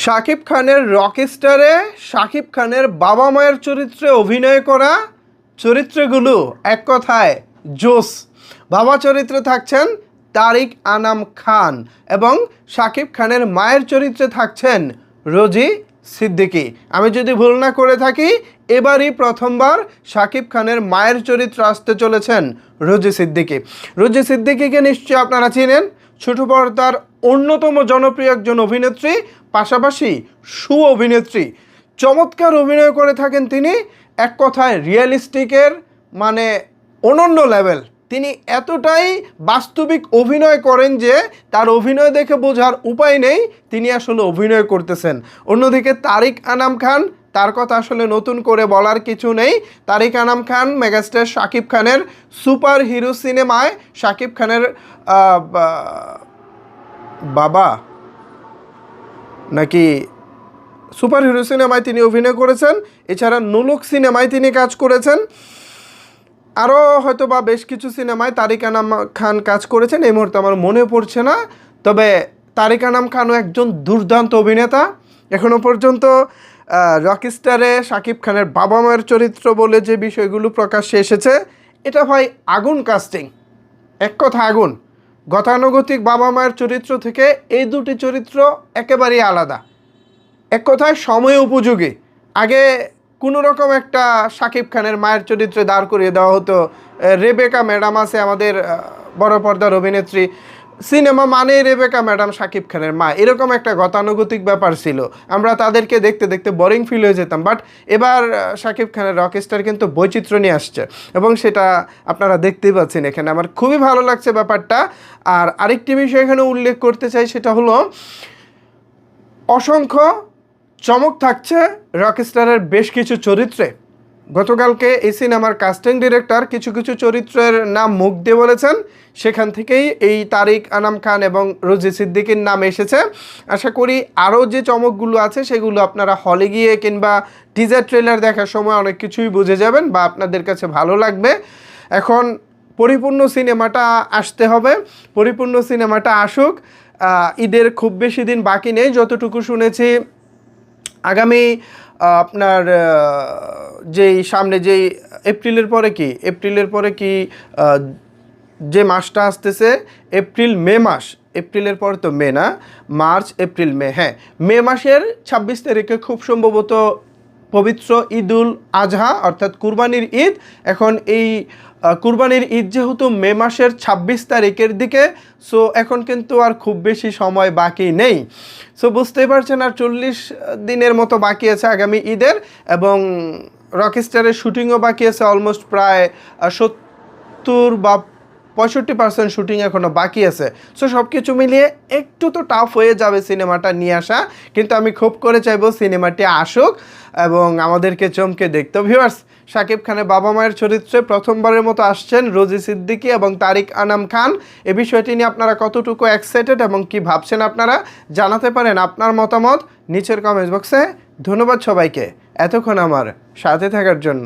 শাকিব খানের রকস্টারে শাকিব খানের বাবা মায়ের চরিত্রে অভিনয় করা চরিত্রগুলো এক কথায় জোস। বাবা চরিত্রে থাকছেন তারিক আনাম খান এবং শাকিব খানের মায়ের চরিত্রে থাকছেন রোজি সিদ্দিকী। আমি যদি ভুল না করে থাকি, এবারই প্রথমবার শাকিব খানের মায়ের চরিত্রে আসতে চলেছেন রোজি সিদ্দিকী। রোজি সিদ্দিকীকে নিশ্চয়ই আপনারা চিনেন, ছোট পর্দার অন্যতম জনপ্রিয় একজন অভিনেত্রী, পাশাপাশি অভিনেত্রী। চমৎকার অভিনয় করে থাকেন তিনি, এক কথায় রিয়েলিস্টিকের মানে অনন্য লেভেল। তিনি এতটাই বাস্তবিক অভিনয় করেন যে তার অভিনয় দেখে বোঝার উপায় নেই তিনি আসলে অভিনয় করতেছেন। অন্যদিকে তারিক আনাম খান, তার কথা আসলে নতুন করে বলার কিছু নেই। তারিক আনাম খান মেগাস্টার শাকিব খানের সুপার হিরো সিনেমায় শাকিব খানের বাবা নাকি সুপার হিরো সিনেমায় তিনি অভিনয় করেছেন। এছাড়া নোলক সিনেমায় তিনি কাজ করেছেন। আরও হয়তো বা বেশ কিছু সিনেমায় তারিক আনাম খান কাজ করেছেন, এই মুহূর্তে আমার মনে পড়ছে না। তবে তারিক আনাম খানও একজন দুর্দান্ত অভিনেতা। এখনও পর্যন্ত রকস্টারে শাকিব খানের বাবা মায়ের চরিত্র বলে যে বিষয়গুলো প্রকাশ্যে এসেছে, এটা ভাই আগুন কাস্টিং, এক কথা আগুন। গতানুগতিক বাবা মায়ের চরিত্র থেকে এই দুটি চরিত্র একেবারেই আলাদা, এক কথায় সময় উপযোগী। আগে কোনো রকম একটা শাকিব খানের মায়ের চরিত্রে দাঁড় করিয়ে দেওয়া হতো। রেবেকা ম্যাডাম আছে আমাদের বড় পর্দার অভিনেত্রী, সিনেমা মানে রেবেকা ম্যাডাম শাকিব খানের মা, এরকম একটা গতানুগতিক ব্যাপার ছিল। আমরা তাদেরকে দেখতে দেখতে বোরিং ফিল হয়ে যেতাম। বাট এবার শাকিব খানের রকস্টার কিন্তু বৈচিত্র্য নিয়ে আসছে এবং সেটা আপনারা দেখতেই পাচ্ছেন এখানে। আমার খুবই ভালো লাগছে ব্যাপারটা। আর আরেকটি বিষয় এখানে উল্লেখ করতে চাই, সেটা হলো অসংখ্য চমক থাকছে রকস্টারের বেশ কিছু চরিত্রে। গতকালকে এই সিনেমার কাস্টিং ডিরেক্টর কিছু কিছু চরিত্রের নাম মুখ দিয়ে বলেছেন, সেখান থেকেই এই তারিক আনাম খান এবং রোজি সিদ্দিকীর নাম এসেছে। আশা করি আরও যে চমকগুলো আছে সেগুলো আপনারা হলে গিয়ে কিংবা টিজার ট্রেলার দেখার সময় অনেক কিছুই বুঝে যাবেন বা আপনাদের কাছে ভালো লাগবে। এখন পরিপূর্ণ সিনেমাটা আসতে হবে, পরিপূর্ণ সিনেমাটা আসুক। ঈদের খুব বেশি দিন বাকি নেই, যতটুকু শুনেছি আগামী আপনার যেই সামনে যেই এপ্রিলের পরে কি যে মাসটা আসতেছে এপ্রিল মে মাস, এপ্রিলের পরে তো মে না, মার্চ এপ্রিল মে, হ্যাঁ মে মাসের 26 তারিখে খুব সম্ভবত পবিত্র ঈদুল আজহা অর্থাৎ কুরবানির ঈদ। এখন এই কুরবানির ঈদ যেহেতু মে মাসের 26 তারিখের দিকে, সো এখন কিন্তু আর খুব বেশি সময় বাকি নেই। সো বুঝতেই পারছেন আর 40 দিনের মতো বাকি আছে আগামী ঈদের, এবং রকস্টারের শুটিংও বাকি আছে অলমোস্ট প্রায় 70 বা 65% শুটিং এখনও বাকি আছে। সো সব কিছু মিলিয়ে একটু তো টাফ হয়ে যাবে সিনেমাটা নিয়ে আসা, কিন্তু আমি খুব করে চাইবো সিনেমাটি আসুক এবং আমাদেরকে চমকে দেখতে। ভিউয়ার্স, শাকিব খানের বাবা মায়ের চরিত্রে প্রথমবারের মতো আসছেন রোজি সিদ্দিকী এবং তারিক আনাম খান। এ বিষয়টি নিয়ে আপনারা কতটুকু এক্সাইটেড এবং কি ভাবছেন আপনারা জানাতে পারেন আপনার মতামত নিচের কমেন্ট বক্সে। ধন্যবাদ সবাইকে এতক্ষণ আমার সাথে থাকার জন্য।